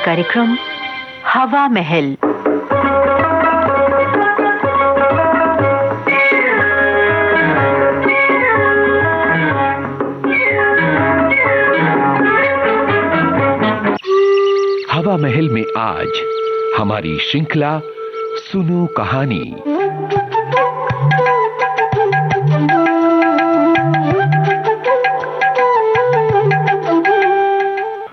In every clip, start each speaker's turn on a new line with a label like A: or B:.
A: कार्यक्रम हवा महल।
B: हवा महल में आज हमारी श्रृंखला सुनो कहानी।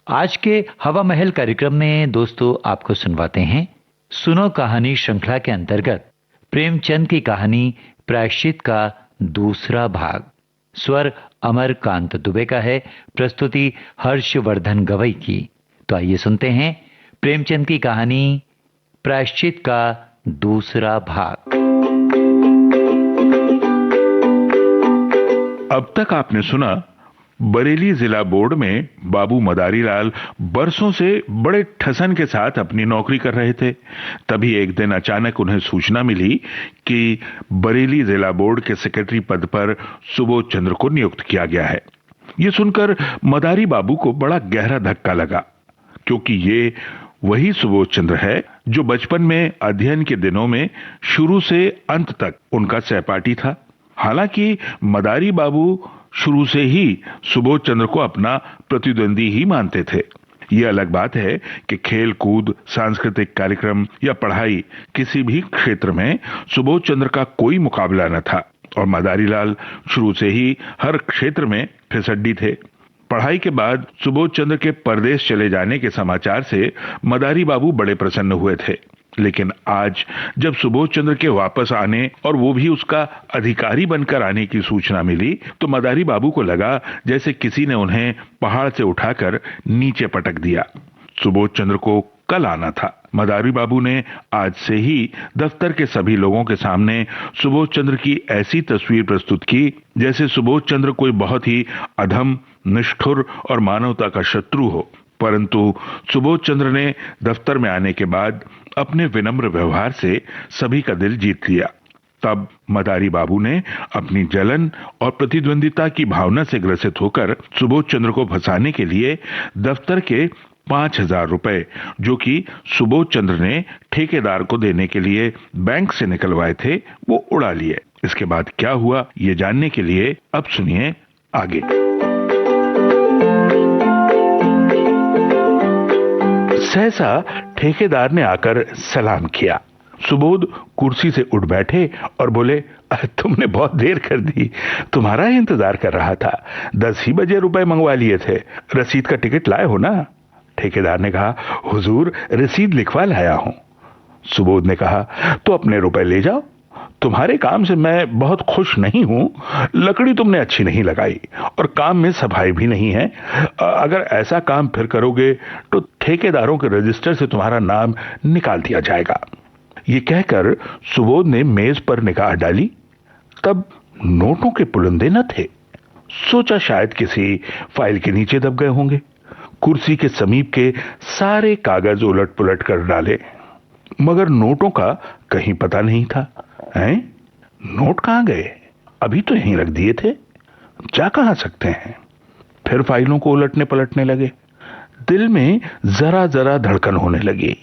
C: आज के हवा महल कार्यक्रम में दोस्तों आपको सुनवाते हैं सुनो कहानी श्रृंखला के अंतर्गत प्रेमचंद की कहानी प्रायश्चित का दूसरा भाग। स्वर अमरकांत दुबे का है, प्रस्तुति हर्षवर्धन गवई की। तो आइए सुनते हैं प्रेमचंद की कहानी प्रायश्चित का दूसरा भाग।
D: अब तक आपने सुना बरेली जिला बोर्ड में बाबू मदारीलाल बरसों से बड़े ठसन के साथ अपनी नौकरी कर रहे थे। तभी एक दिन अचानक उन्हें सूचना मिली कि बरेली जिला बोर्ड के सेक्रेटरी पद पर सुबोध चंद्र को नियुक्त किया गया है। यह सुनकर मदारी बाबू को बड़ा गहरा धक्का लगा, क्योंकि ये वही सुबोध चंद्र है जो बचपन में अध्ययन के दिनों में शुरू से अंत तक उनका सहपाठी था। हालांकि मदारी बाबू शुरू से ही सुबोध चंद्र को अपना प्रतिद्वंदी ही मानते थे। यह अलग बात है कि खेल कूद, सांस्कृतिक कार्यक्रम या पढ़ाई, किसी भी क्षेत्र में सुबोध चंद्र का कोई मुकाबला न था और मदारीलाल शुरू से ही हर क्षेत्र में फिसड्डी थे। पढ़ाई के बाद सुबोध चंद्र के परदेश चले जाने के समाचार से मदारी बाबू बड़े प्रसन्न हुए थे। लेकिन आज जब सुबोध चंद्र के वापस आने और वो भी उसका अधिकारी बनकर आने की सूचना मिली तो मदारी बाबू को लगा जैसे किसी ने उन्हें पहाड़ से उठाकर नीचे पटक दिया। सुबोध चंद्र को कल आना था। मदारी बाबू ने आज से ही दफ्तर के सभी लोगों के सामने सुबोध चंद्र की ऐसी तस्वीर प्रस्तुत की जैसे सुबोध चंद्र कोई बहुत ही अधम, निष्ठुर और मानवता का शत्रु हो। परंतु सुबोध चंद्र ने दफ्तर में आने के बाद अपने विनम्र व्यवहार से सभी का दिल जीत लिया। तब मदारी बाबू ने अपनी जलन और प्रतिद्वंदिता की भावना से ग्रसित होकर सुबोध चंद्र को फंसाने के लिए दफ्तर के 5,000 रुपए, जो कि सुबोध चंद्र ने ठेकेदार को देने के लिए बैंक से निकलवाए थे, वो उड़ा लिए। इसके बाद क्या हुआ ये जानने के लिए अब सुनिए आगे। सहसा ठेकेदार ने आकर सलाम किया। सुबोध कुर्सी से उठ बैठे और बोले, तुमने बहुत देर कर दी, तुम्हारा ही इंतजार कर रहा था। 10 ही बजे रुपए मंगवा लिए थे। रसीद का टिकट लाए हो ना? ठेकेदार ने कहा, हुजूर रसीद लिखवा लाया हूं। सुबोध ने कहा, तो अपने रुपए ले जाओ। तुम्हारे काम से मैं बहुत खुश नहीं हूं। लकड़ी तुमने अच्छी नहीं लगाई और काम में सफाई भी नहीं है। अगर ऐसा काम फिर करोगे तो ठेकेदारों के रजिस्टर से तुम्हारा नाम निकाल दिया जाएगा। ये कहकर सुबोध ने मेज पर निगाह डाली। तब नोटों के पुलंदे न थे। सोचा शायद किसी फाइल के नीचे दब गए होंगे। कुर्सी के समीप के सारे कागज उलट पुलट कर डाले, मगर नोटों का कहीं पता नहीं था। हैं? नोट कहां गए? अभी तो यहीं रख दिए थे, जा कहां सकते हैं? फिर फाइलों को उलटने पलटने लगे। दिल में जरा जरा धड़कन होने लगी।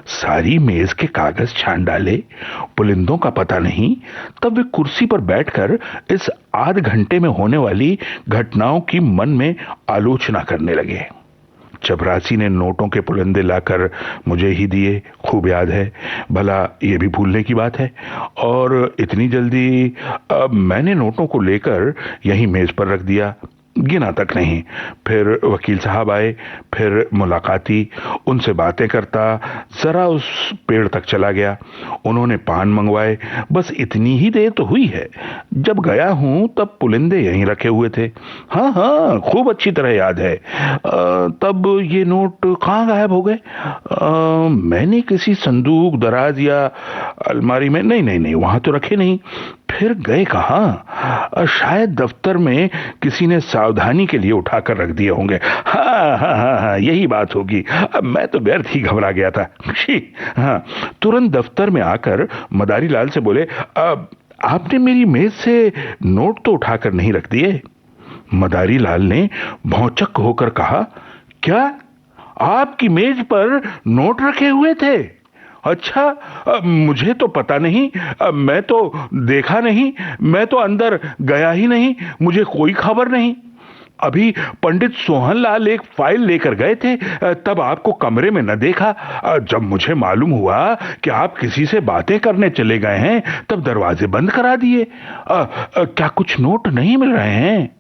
D: सारी मेज के कागज छान डाले, पुलिंदों का पता नहीं। तब वे कुर्सी पर बैठकर इस आध घंटे में होने वाली घटनाओं की मन में आलोचना करने लगे। चपरासी ने नोटों के पुलंदे लाकर मुझे ही दिए, खूब याद है। भला ये भी भूलने की बात है? और इतनी जल्दी मैंने नोटों को लेकर यहीं मेज पर रख दिया, गिना तक नहीं। फिर वकील साहब आए, फिर मुलाकाती, उनसे बातें करता जरा उस पेड़ तक चला गया। उन्होंने पान मंगवाए। बस इतनी ही देर तो हुई है। जब गया हूं तब पुलिंदे यहीं रखे हुए थे। हाँ हाँ, खूब अच्छी तरह याद है। तब ये नोट कहाँ गायब हो गए? मैंने किसी संदूक, दराज या अलमारी में, नहीं, वहां तो रखे नहीं। फिर गए कहां? शायद दफ्तर में किसी ने सावधानी के लिए उठाकर रख दिए होंगे। हाँ, यही बात होगी। अब मैं तो व्यर्थ ही घबरा गया था। हाँ, तुरंत दफ्तर में आकर मदारीलाल से बोले, अब आपने मेरी मेज से नोट तो उठाकर नहीं रख दिए? मदारीलाल ने भौचक्क होकर कहा, क्या आपकी मेज पर नोट रखे हुए थे? अच्छा, मुझे तो पता नहीं, मैं तो देखा नहीं, मैं तो अंदर गया ही नहीं, मुझे कोई खबर नहीं। अभी पंडित सोहनलाल एक फाइल लेकर गए थे, तब आपको कमरे में न देखा। जब मुझे मालूम हुआ कि आप किसी से बातें करने चले गए हैं, तब दरवाजे बंद करा दिए। क्या कुछ नोट नहीं मिल रहे हैं?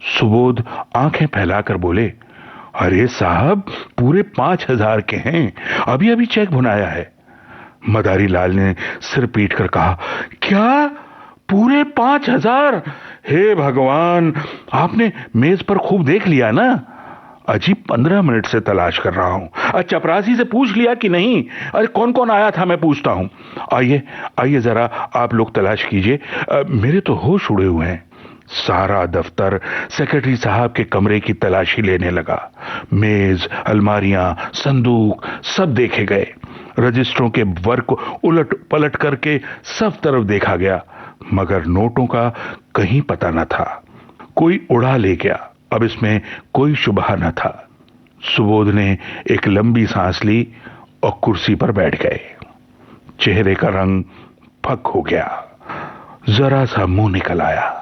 D: सुबोध आंखें फैलाकर बोले, अरे साहब, पूरे 5,000 के हैं, अभी अभी चेक भुनाया है। मदारी लाल ने सिर पीट कर कहा, क्या पूरे 5,000? हे भगवान, आपने मेज पर खूब देख लिया ना? अजी, 15 मिनट से तलाश कर रहा हूं। चपरासी से पूछ लिया कि नहीं? अरे कौन कौन आया था, मैं पूछता हूं। आइए आइए, जरा आप लोग तलाश कीजिए, मेरे तो होश उड़े हुए हैं। सारा दफ्तर सेक्रेटरी साहब के कमरे की तलाशी लेने लगा। मेज, अलमारियां, संदूक सब देखे गए। रजिस्टरों के वर्क उलट पलट करके सब तरफ देखा गया, मगर नोटों का कहीं पता न था। कोई उड़ा ले गया, अब इसमें कोई शुबहा न था। सुबोध ने एक लंबी सांस ली और कुर्सी पर बैठ गए। चेहरे का रंग फक हो गया, जरा सा मुंह निकल आया।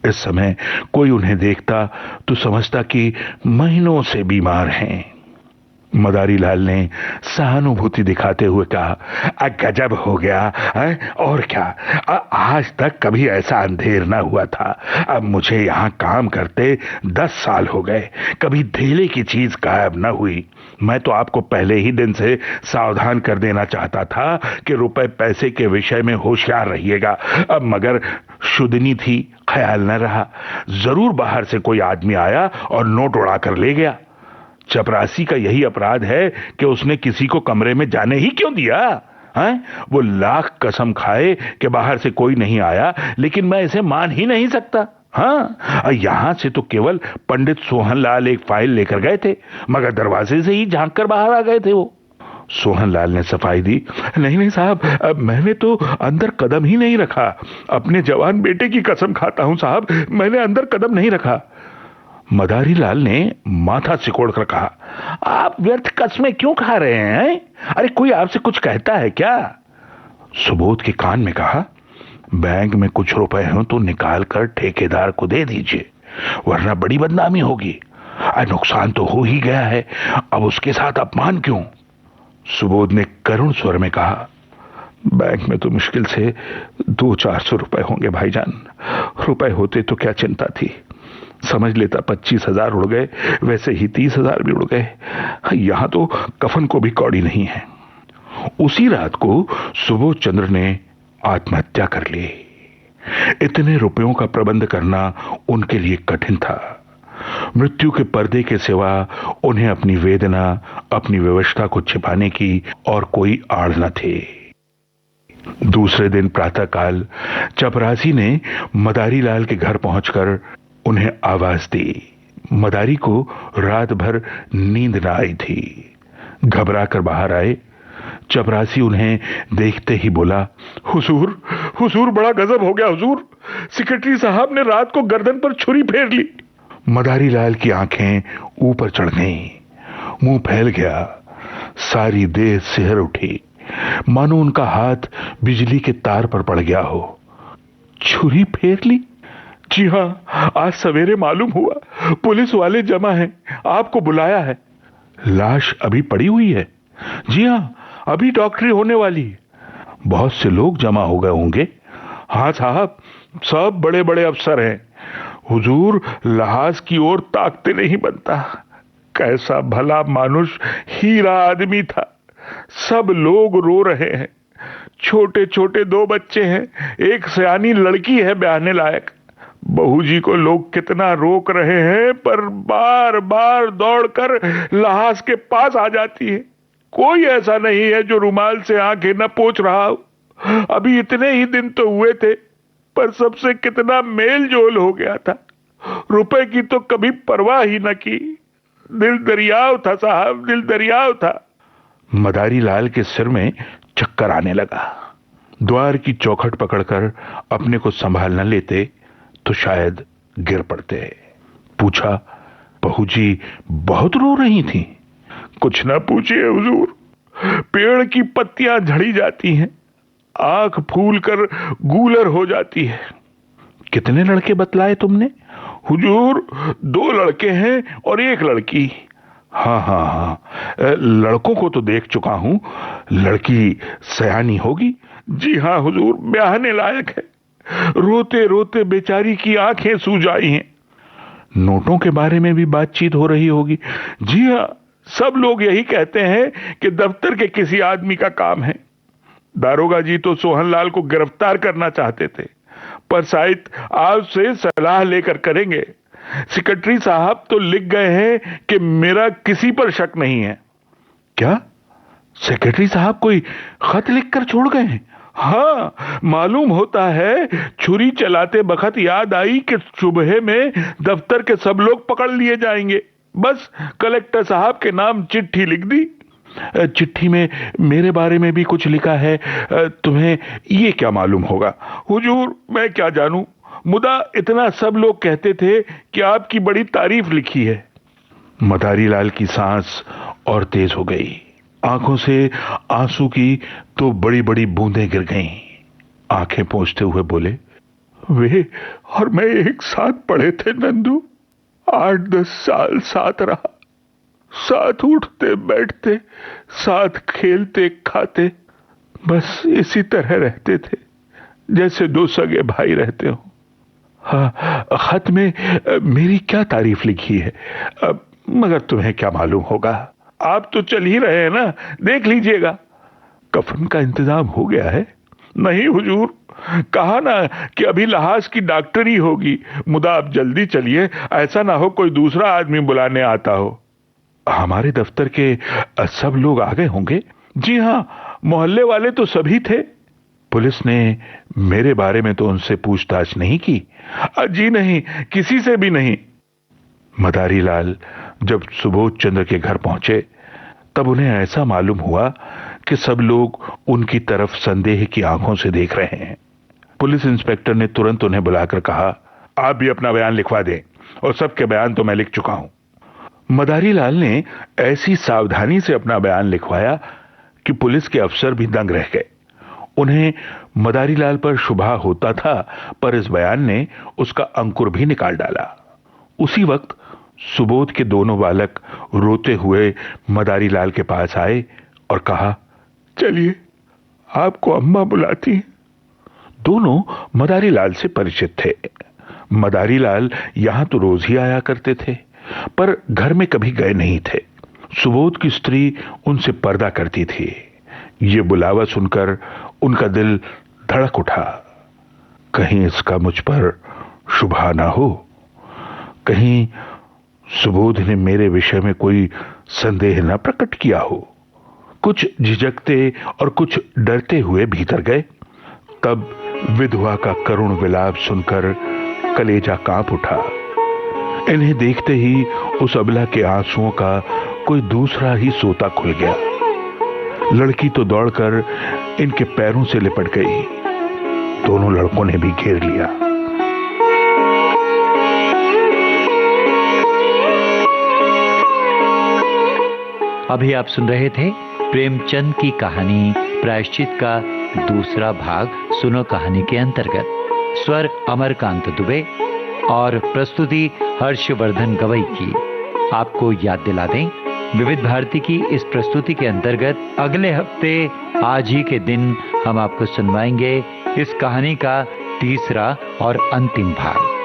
D: इस समय कोई उन्हें देखता तो समझता कि महीनों से बीमार हैं। मदारी लाल ने सहानुभूति दिखाते हुए कहा, गजब हो गया है? और क्या, आज तक कभी ऐसा अंधेर ना हुआ था। अब मुझे यहाँ काम करते 10 साल हो गए, कभी धेले की चीज गायब ना हुई। मैं तो आपको पहले ही दिन से सावधान कर देना चाहता था कि रुपए पैसे के विषय में होशियार रहिएगा, अब मगर शुद्धनी थी, ख्याल न रहा। जरूर बाहर से कोई आदमी आया और नोट उड़ा कर ले गया। चपरासी का यही अपराध है कि उसने किसी को कमरे में जाने ही क्यों दिया है? वो लाख कसम खाए कि बाहर से कोई नहीं आया, लेकिन मैं इसे मान ही नहीं सकता। हाँ, यहां से तो केवल पंडित सोहनलाल एक फाइल लेकर गए थे, मगर दरवाजे से ही झांक कर बाहर आ गए थे वो। सोहनलाल ने सफाई दी, नहीं नहीं साहब, मैंने तो अंदर कदम ही नहीं रखा। अपने जवान बेटे की कसम खाता हूं साहब, मैंने अंदर कदम नहीं रखा। मदारी लाल ने माथा सिकोड़कर कहा, आप व्यर्थ कस्में क्यों खा रहे हैं? अरे कोई आपसे कुछ कहता है क्या? सुबोध के कान में कहा, बैंक में कुछ रुपए हो तो निकाल कर ठेकेदार को दे दीजिए, वरना बड़ी बदनामी होगी। नुकसान तो हो ही गया है, अब उसके साथ अपमान क्यों? सुबोध ने करुण स्वर में कहा, बैंक में तो मुश्किल से 200-400 रुपए होंगे भाईजान। रुपए होते तो क्या चिंता थी, समझ लेता 25,000 उड़ गए, वैसे ही 30,000 भी उड़ गए। यहां तो कफन को भी कौड़ी नहीं है। उसी रात को सुबोध चंद्र ने आत्महत्या कर ली। इतने रुपयों का प्रबंध करना उनके लिए कठिन था। मृत्यु के पर्दे के सिवा उन्हें अपनी वेदना, अपनी व्यवस्था को छिपाने की और कोई आड़ न थी। दूसरे दिन प्रातःकाल चपरासी ने मदारी लाल के घर पहुंचकर उन्हें आवाज दी। मदारी को रात भर नींद न आई थी। घबरा कर बाहर आए। चपरासी उन्हें देखते ही बोला, हुजूर, हुजूर, बड़ा गजब हो गया हुजूर, सेक्रेटरी साहब ने रात को गर्दन पर छुरी फेर ली। मदारी लाल की आंखें ऊपर चढ़ गईं, मुंह फैल गया, सारी देह सिहर उठी, मानो उनका हाथ बिजली के तार पर पड़ गया हो। छुरी फेर ली? जी हां, आज सवेरे मालूम हुआ, पुलिस वाले जमा हैं, आपको बुलाया है। लाश अभी पड़ी हुई है? जी हां, अभी डॉक्टरी होने वाली है। बहुत से लोग जमा हो गए होंगे? हाँ साहब, सब बड़े बड़े अफसर हैं। हुजूर, लहाज की ओर ताकते नहीं बनता। कैसा भला मानुष, हीरा आदमी था। सब लोग रो रहे हैं। छोटे छोटे 2 बच्चे हैं, एक सयानी लड़की है ब्याहने लायक। बहू जी को लोग कितना रोक रहे हैं, पर बार बार दौड़कर लहाज के पास आ जाती है। कोई ऐसा नहीं है जो रुमाल से आंखें न पोंछ रहा हो। अभी इतने ही दिन तो हुए थे, पर सबसे कितना मेल जोल हो गया था। रुपए की तो कभी परवाह ही न की। दिल दरियाव था साहब, दिल दरियाव था। मदारी लाल के सिर में चक्कर आने लगा। द्वार की चौखट पकड़कर अपने को संभाल न लेते तो शायद गिर पड़ते। पूछा, बहू जी बहुत रो रही थी? कुछ ना पूछिए हुजूर, पेड़ की पत्तियां झड़ी जाती हैं, आंख फूल कर गूलर हो जाती है। कितने लड़के बतलाए तुमने? हुजूर 2 लड़के हैं और 1 लड़की। हाँ हाँ हाँ, लड़कों को तो देख चुका हूं, लड़की सयानी होगी। जी हाँ हुजूर, ब्याहने लायक है। रोते रोते बेचारी की आंखें सूज आई हैं। नोटों के बारे में भी बातचीत हो रही होगी। जी हाँ, सब लोग यही कहते हैं कि दफ्तर के किसी आदमी का काम है। दारोगा जी तो सोहनलाल को गिरफ्तार करना चाहते थे, पर शायद आपसे सलाह लेकर करेंगे। सेक्रेटरी साहब तो लिख गए हैं कि मेरा किसी पर शक नहीं है। क्या सेक्रेटरी साहब कोई खत लिखकर छोड़ गए हैं? हाँ, मालूम होता है छुरी चलाते बखत याद आई कि सुबह में दफ्तर के सब लोग पकड़ लिए जाएंगे। बस कलेक्टर साहब के नाम चिट्ठी लिख दी। चिट्ठी में मेरे बारे में भी कुछ लिखा है, तुम्हें ये क्या मालूम होगा? हुजूर मैं क्या जानूं, मुदा इतना सब लोग कहते थे कि आपकी बड़ी तारीफ लिखी है। मदारी लाल की सांस और तेज हो गई, आंखों से आंसू की तो बड़ी बड़ी बूंदें गिर गईं। आंखें पोंछते हुए बोले, वे और मैं एक साथ पढ़े थे नंदू, 8-10 साल साथ रहा, साथ उठते बैठते, साथ खेलते खाते, बस इसी तरह रहते थे जैसे 2 सगे भाई रहते हो। हाँ, खत में मेरी क्या तारीफ लिखी है, मगर तुम्हें क्या मालूम होगा, आप तो चल ही रहे हैं ना, देख लीजिएगा। कफन का इंतजाम हो गया है? नहीं हुजूर, कहा ना कि अभी लहाज की डॉक्टरी होगी, मुदा आप जल्दी चलिए, ऐसा ना हो कोई दूसरा आदमी बुलाने आता हो। हमारे दफ्तर के सब लोग आ गए होंगे? जी हां, मोहल्ले वाले तो सभी थे। पुलिस ने मेरे बारे में तो उनसे पूछताछ नहीं की? जी नहीं, किसी से भी नहीं। मदारी लाल जब सुबोध चंद्र के घर पहुंचे तब उन्हें ऐसा मालूम हुआ कि सब लोग उनकी तरफ संदेह की आंखों से देख रहे हैं। पुलिस इंस्पेक्टर ने तुरंत उन्हें बुलाकर कहा, आप भी अपना बयान लिखवा दें, और सबके बयान तो मैं लिख चुका हूं। मदारी लाल ने ऐसी सावधानी से अपना बयान लिखवाया कि पुलिस के अफसर भी दंग रह गए। उन्हें मदारी लाल पर शुभा होता था, पर इस बयान ने उसका अंकुर भी निकाल डाला। उसी वक्त सुबोध के दोनों बालक रोते हुए मदारी लाल के पास आए और कहा, चलिए आपको अम्मा बुलाती हैं। दोनों मदारी लाल से परिचित थे। मदारी लाल यहां तो रोज ही आया करते थे, पर घर में कभी गए नहीं थे। सुबोध की स्त्री उनसे पर्दा करती थी। ये बुलावा सुनकर उनका दिल धड़क उठा। कहीं इसका मुझ पर शुभा ना हो, कहीं सुबोध ने मेरे विषय में कोई संदेह न प्रकट किया हो। कुछ झिझकते और कुछ डरते हुए भीतर गए। तब विधवा का करुण विलाप सुनकर कलेजा कांप उठा। इन्हें देखते ही उस अबला के आंसुओं का कोई दूसरा ही सोता खुल गया। लड़की तो दौड़कर इनके पैरों से लिपट गई। दोनों लड़कों ने भी घेर लिया।
C: अभी आप सुन रहे थे प्रेमचंद की कहानी प्रायश्चित का दूसरा भाग सुनो कहानी के अंतर्गत। स्वर अमरकांत दुबे और प्रस्तुति हर्षवर्धन गवई की। आपको याद दिला दें, विविध भारती की इस प्रस्तुति के अंतर्गत अगले हफ्ते आज ही के दिन हम आपको सुनवाएंगे इस कहानी का तीसरा और अंतिम भाग।